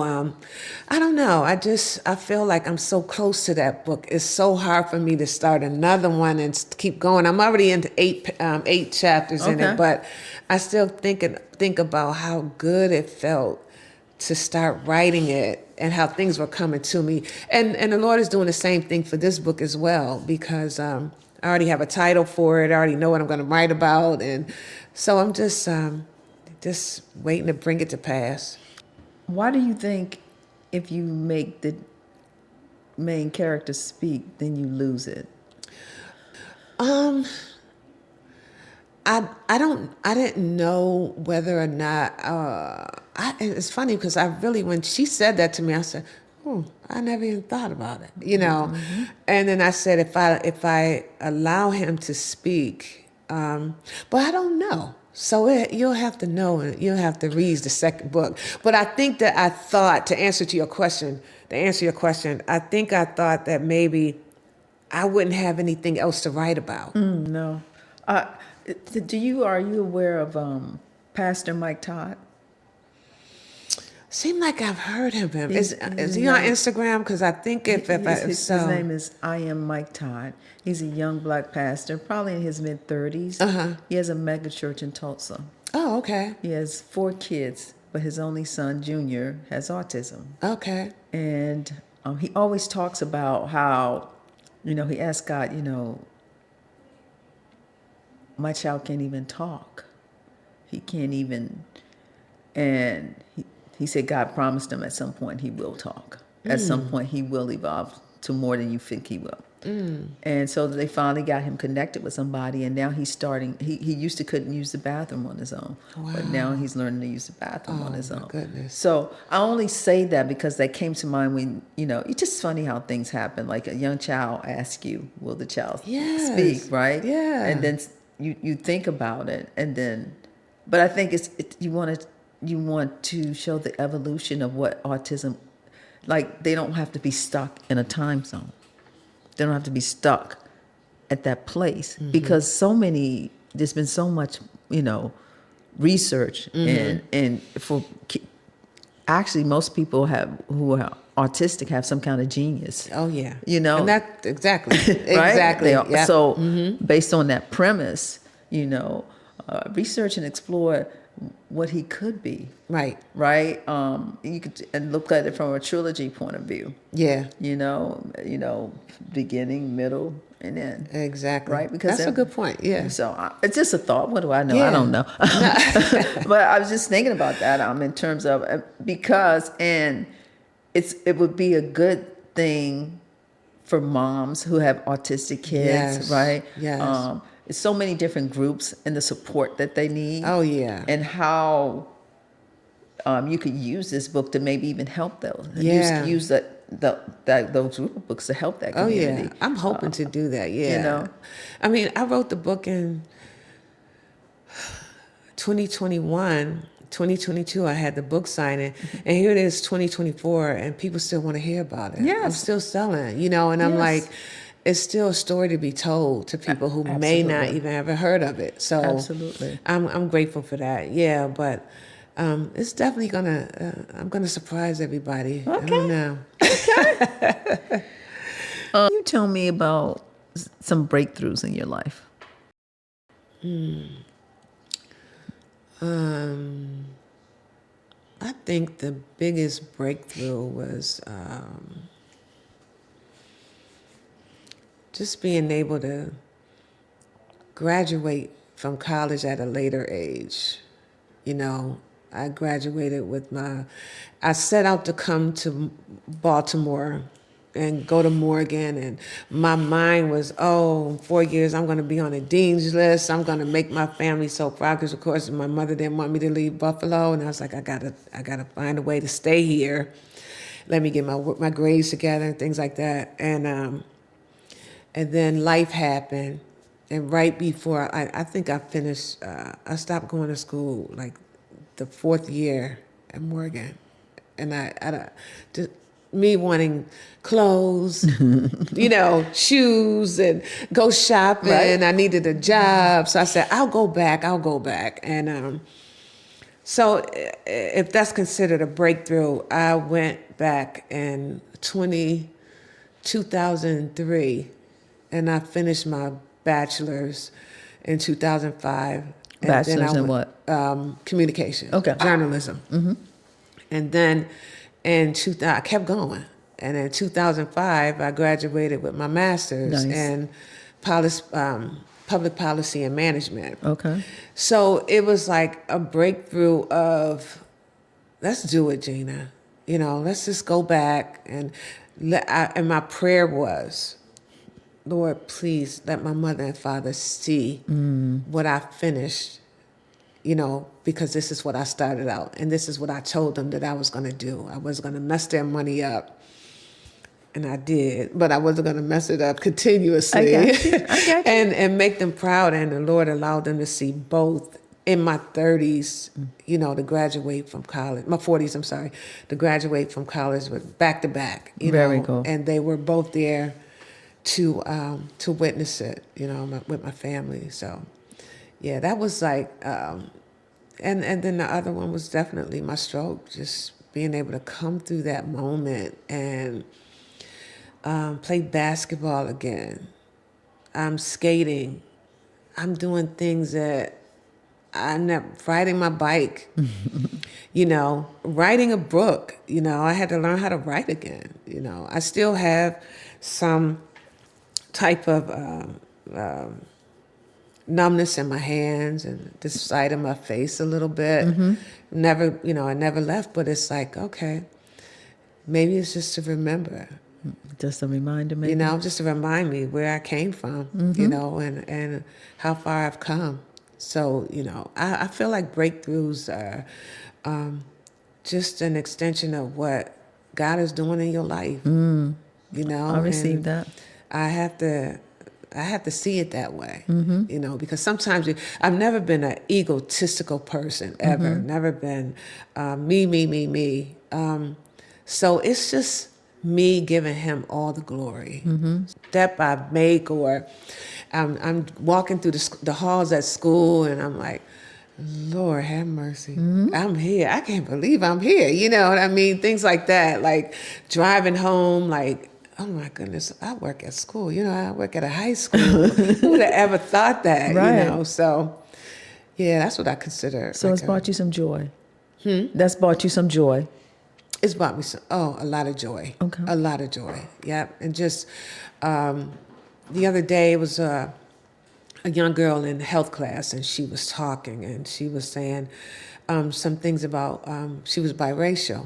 I don't know. I feel like I'm so close to that book. It's so hard for me to start another one and keep going. I'm already into eight chapters in Okay. it, but I still think about how good it felt to start writing it and how things were coming to me. And the Lord is doing the same thing for this book as well, because I already have a title for it. I already know what I'm going to write about, and so I'm just waiting to bring it to pass. Why do you think if you make the main character speak, then you lose it? I didn't know whether or not, it's funny because when she said that to me, I said, I never even thought about it, you know? And then I said, if I allow him to speak, but I don't know. So you'll have to know, and you'll have to read the second book. But I think that I thought, to answer your question, I think I thought that maybe I wouldn't have anything else to write about. No. Are you aware of Pastor Mike Todd? Seem like I've heard of him. Is he on Instagram? Because I think his name is I Am Mike Todd. He's a young black pastor, probably in his mid-30s. He has a mega church in Tulsa. Oh, okay. He has 4 kids, but his only son, Junior, has autism. Okay. And he always talks about how, you know, he asked God, you know, my child can't even talk. He can't even, and he said God promised him at some point he will talk. At some point he will evolve to more than you think he will. And so they finally got him connected with somebody, and now he's starting. He used to couldn't use the bathroom on his own, but now he's learning to use the bathroom on his own. Goodness. So I only say that because that came to mind when, you know, it's just funny how things happen. Like a young child asks you, will the child speak, right? Yeah. And then you think about it, and then, but I think you want to show the evolution of what autism, like they don't have to be stuck in a time zone. They don't have to be stuck at that place because there's been so much, you know, research and actually most people who are autistic have some kind of genius. Oh yeah. You know, and that exactly, right? exactly. Yep. So based on that premise, you know, research and explore what he could be. Right. Right. You could and look at it from a trilogy point of view. Yeah. You know, beginning, middle, and end. Exactly. Right. Because that's a good point. Yeah. So it's just a thought. What do I know? Yeah. I don't know. But I was just thinking about that. In terms of because it would be a good thing for moms who have autistic kids, Yes. right? Yes. It's so many different groups and the support that they need. Oh yeah. And how you could use this book to maybe even help those. Yeah. Use those group of books to help that community. Oh yeah. I'm hoping to do that. Yeah. You know, I mean, I wrote the book in 2021. 2022, I had the book signing, and here it is, 2024, and people still want to hear about it. Yes. I'm still selling, you know, and I'm like, it's still a story to be told to people who may not even ever heard of it. So absolutely, I'm grateful for that. Yeah, but it's definitely I'm gonna surprise everybody. Okay. I don't know. Okay. You tell me about some breakthroughs in your life. I think the biggest breakthrough was just being able to graduate from college at a later age. You know, I graduated with I set out to come to Baltimore and go to Morgan, and my mind was, oh, in 4 years I'm going to be on the dean's list. I'm going to make my family so proud, because of course my mother didn't want me to leave Buffalo, and I was like, I gotta find a way to stay here. Let me get my grades together and things like that, and then life happened, and right before I think I finished, I stopped going to school like the 4th year at Morgan, and just me wanting clothes, shoes, and go shopping. Right. I needed a job, so I said, I'll go back, and so if that's considered a breakthrough, I went back in 2003, and I finished my bachelor's in 2005. And Bachelor's then in what? Communication, Okay. journalism. And then I kept going. And in 2005, I graduated with my master's Nice. in public policy and management. Okay. So it was like a breakthrough of, let's do it, Gina. Let's just go back. And my prayer was, Lord, please let my mother and father see what I finished, because this is what I started out. And this is what I told them that I was going to do. I was going to mess their money up. And I did, but I wasn't going to mess it up continuously. I got you. and make them proud. And the Lord allowed them to see both in my 30s, to graduate from college. My 40s, I'm sorry, to graduate from college with back to back. Very cool. And they were both there to witness it, with my family. So, yeah, that was like, and then the other one was definitely my stroke. Just being able to come through that moment and play basketball again. I'm skating. I'm doing things that riding my bike, writing a book. I had to learn how to write again. I still have some type of numbness in my hands and this side of my face a little bit. Never, I never left, but it's like, okay, maybe it's just to remember. Just a reminder, maybe. Just to remind me where I came from, and how far I've come. So, I feel like breakthroughs are just an extension of what God is doing in your life. I received that. I have to see it that way, because sometimes I've never been an egotistical person ever. Never been me. So it's just me giving him all the glory. Step I make, or I'm walking through the halls at school, and I'm like, Lord have mercy. I'm here. I can't believe I'm here. You know what I mean? Things like that, like driving home, like, oh my goodness, I work at school. I work at a high school. Who would have ever thought that? Right. So yeah, that's what I consider. So it's brought you some joy. That's brought you some joy. It's brought me a lot of joy. Okay. A lot of joy. Yep. And just the other day, it was a young girl in health class, and she was talking, and she was saying some things about, she was biracial,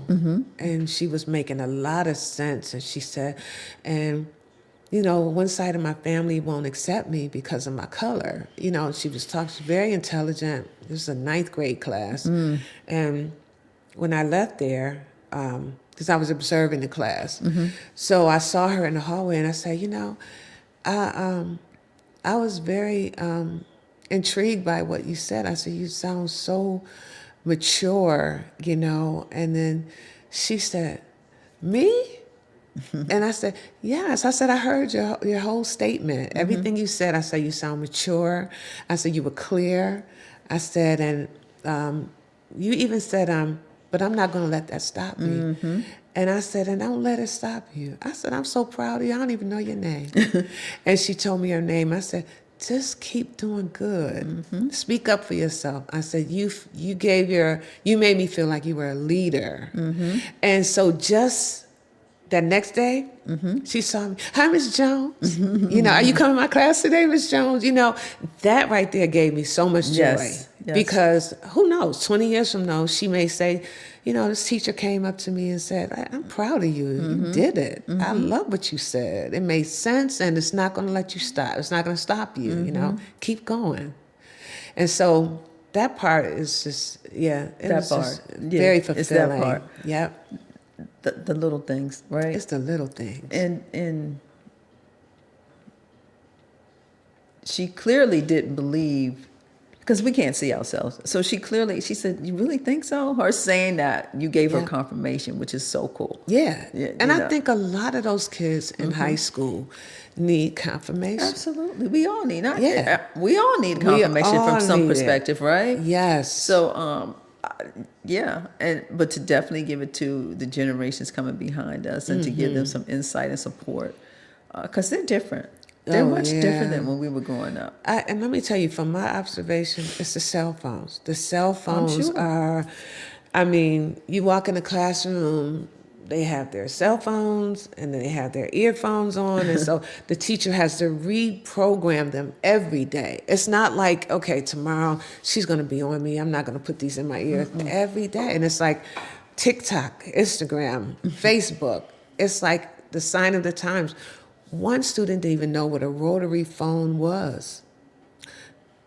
and she was making a lot of sense. And she said, one side of my family won't accept me because of my color. She was talking, she's very intelligent. This is a 9th grade class. And when I left there, because I was observing the class. So I saw her in the hallway, and I said, I was very intrigued by what you said. I said, you sound so mature, and then she said, me? And I said, yes. I said, I heard your whole statement. Everything you said. I said, you sound mature. I said, you were clear. I said, and you even said, but I'm not going to let that stop me. And I said, and don't let it stop you. I said, I'm so proud of you. I don't even know your name. And she told me her name. I said, just keep doing good. Speak up for yourself. I said, you made me feel like you were a leader. And so just that next day, she saw me. Hi, Miss Jones. Are you coming to my class today, Miss Jones? That right there gave me so much joy. Yes. Yes. Because who knows, 20 years from now, she may say, this teacher came up to me and said, I'm proud of you. You did it. I love what you said. It made sense, and it's not going to let you stop. It's not going to stop you, Keep going. And so that part is just, just very fulfilling. It's that part. Yep. The little things, right? It's the little things. And she clearly didn't believe, because we can't see ourselves. So she said, you really think so? Her saying that, you gave her confirmation, which is so cool. Yeah. And I think a lot of those kids in high school need confirmation. Absolutely. We all need, we all need confirmation from some perspective, right? Yes. So, but to definitely give it to the generations coming behind us and to give them some insight and support, because they're different. They're much different than when we were growing up. And let me tell you, from my observation, it's the cell phones. The cell phones are, you walk in the classroom, they have their cell phones and they have their earphones on. And so the teacher has to reprogram them every day. It's not like, okay, tomorrow she's going to be on me. I'm not going to put these in my ear every day. And it's like TikTok, Instagram, Facebook. It's like the sign of the times. One student didn't even know what a rotary phone was.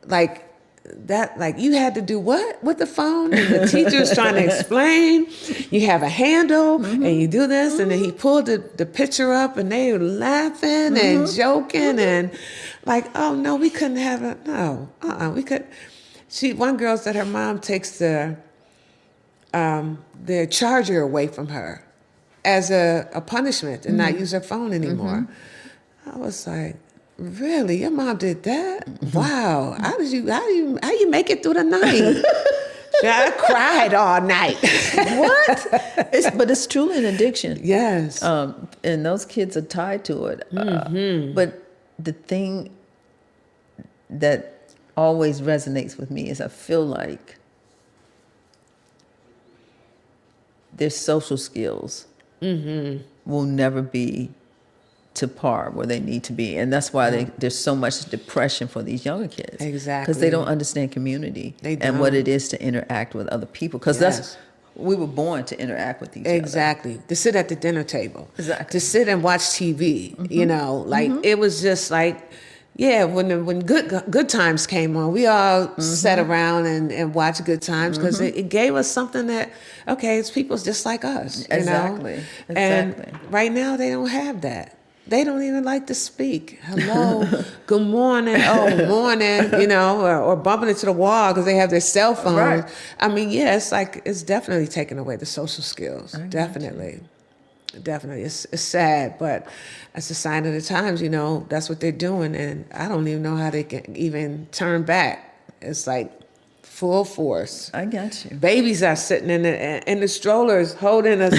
You had to do what with the phone? And the teacher's trying to explain. You have a handle and you do this. And then he pulled the picture up and they were laughing and joking and oh no, we couldn't have it. No, we could. One girl said her mom takes their charger away from her as a punishment and not use her phone anymore. I was like, really? Your mom did that? Wow. How you make it through the night? I cried all night. What? But it's truly an addiction. Yes. And those kids are tied to it. But the thing that always resonates with me is I feel like their social skills will never be to par where they need to be. And that's why there's so much depression for these younger kids. Exactly. Because they don't understand community and what it is to interact with other people. Because we were born to interact with each other. Exactly. To sit at the dinner table. Exactly. To sit and watch TV. It was just when good times came on, we all sat around and watched good times because it gave us something that, okay, it's people just like us. Exactly. And right now they don't have that. They don't even like to speak. Hello, good morning, morning, or bumping into the wall because they have their cell phone. Right. It's definitely taking away the social skills. Definitely. It's sad, but it's a sign of the times, that's what they're doing. And I don't even know how they can even turn back. It's like full force. I got you. Babies are sitting in the strollers holding a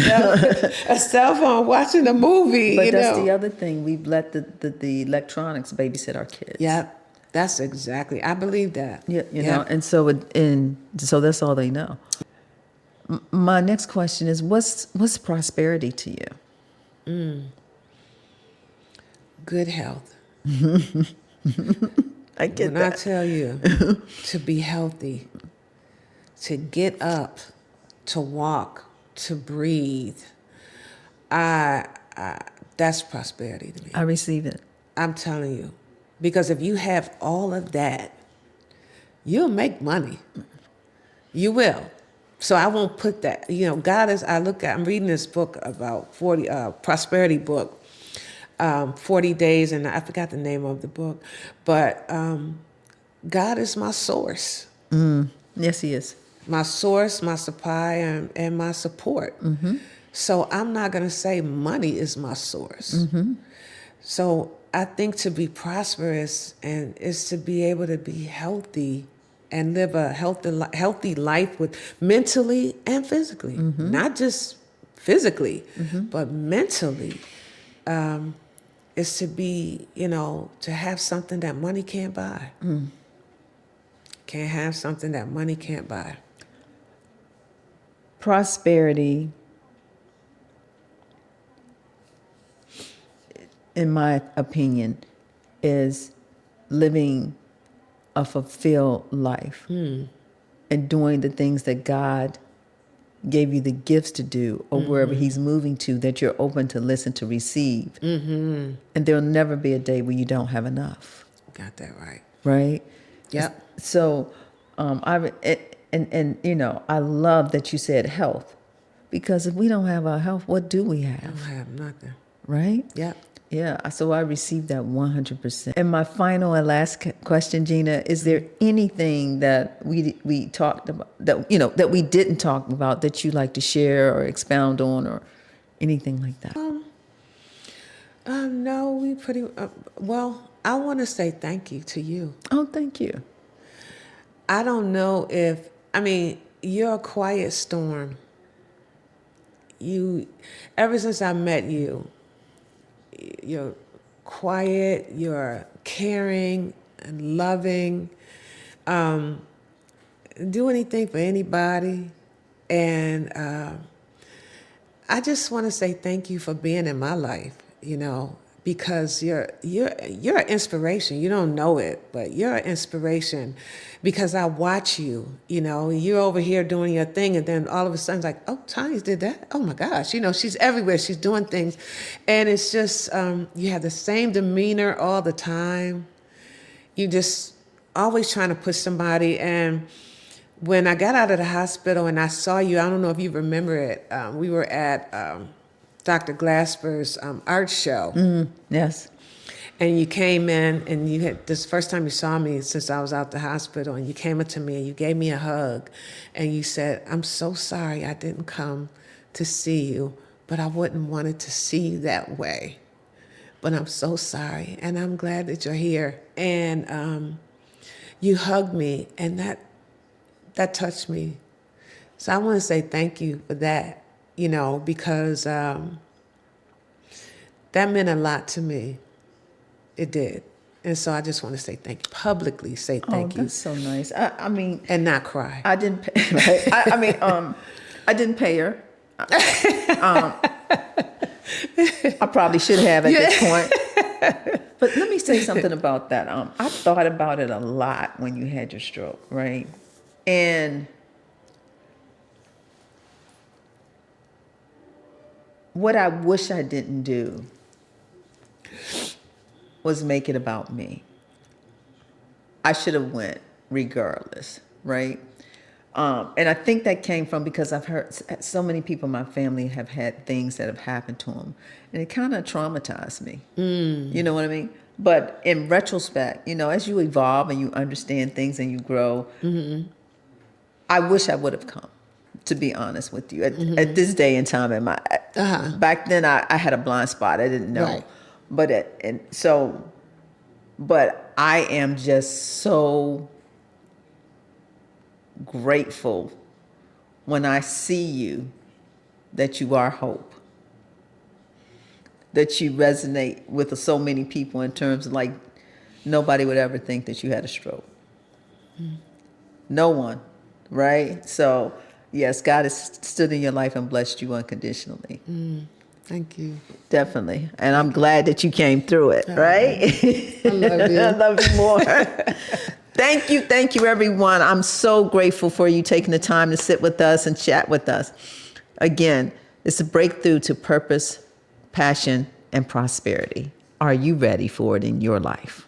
cell phone, watching a movie. But that's the other thing. We've let the electronics babysit our kids. Yeah, that's exactly. I believe that. Yeah, you know, and so that's all they know. My next question is, what's prosperity to you? Good health. I get when that. I tell you to be healthy, to get up, to walk, to breathe, that's prosperity to me. I receive it. I'm telling you. Because if you have all of that, you'll make money. You will. So I won't put that, I'm reading this book about prosperity book, 40 days, and I forgot the name of the book, but God is my source. Yes, he is. My source, my supply, and my support. So I'm not going to say money is my source. So I think to be prosperous is to be able to be healthy and live a healthy life with mentally and physically, not just physically, but mentally. Is to be, to have something that money can't buy. Can't have something that money can't buy. Prosperity, in my opinion, is living a fulfilled life. and doing the things that God gave you the gifts to do, or wherever he's moving to, that you're open to listen, to receive. And there'll never be a day where you don't have enough. Got that right. Right? Yep. So, I love that you said health, because if we don't have our health, what do we I have? don't have nothing. Right? Yep. Yeah. So I received that 100%. And my final and last question, Gina, is there anything that we talked about that we didn't talk about that you like to share or expound on, or anything like that? No, we pretty well. I want to say thank you to you. Oh, thank you. I don't know if you're a quiet storm. Ever since I met you, you're quiet, you're caring and loving, do anything for anybody. And I just want to say thank you for being in my life, because you're an inspiration. You don't know it, but you're an inspiration, because I watch you, you're over here doing your thing, and then all of a sudden it's like, oh, Tonya's did that. Oh my gosh, she's everywhere. She's doing things. And it's just, you have the same demeanor all the time. You just always trying to push somebody. And when I got out of the hospital and I saw you, I don't know if you remember it. We were at Dr. Glasper's art show. Yes. And you came in, and this first time you saw me since I was out the hospital, and you came up to me and you gave me a hug, and you said, I'm so sorry I didn't come to see you, but I wouldn't want it to see you that way. But I'm so sorry, and I'm glad that you're here. And you hugged me, and that touched me. So I want to say thank you for that, because that meant a lot to me. It did. And so I just want to say thank you, publicly say thank you. That's so nice. I mean, and not cry. I didn't pay, right? I didn't pay her. I probably should have at this point. But let me say something about that. I thought about it a lot when you had your stroke, right? And what I wish I didn't do was make it about me. I should have went regardless, right? And I think that came from, because I've heard so many people in my family have had things that have happened to them, and it kind of traumatized me. You know what I mean? But in retrospect, as you evolve and you understand things and you grow, I wish I would have come, to be honest with you. At this day and time, back then I had a blind spot. I didn't know. Right. But I am just so grateful when I see you, that you are hope, that you resonate with so many people in terms of, like, nobody would ever think that you had a stroke. No one, right? So yes, God has stood in your life and blessed you unconditionally. Thank you. Definitely. And I'm glad that you came through it, right? I love you. I love you more. Thank you, everyone. I'm so grateful for you taking the time to sit with us and chat with us. Again, it's a breakthrough to purpose, passion, and prosperity. Are you ready for it in your life?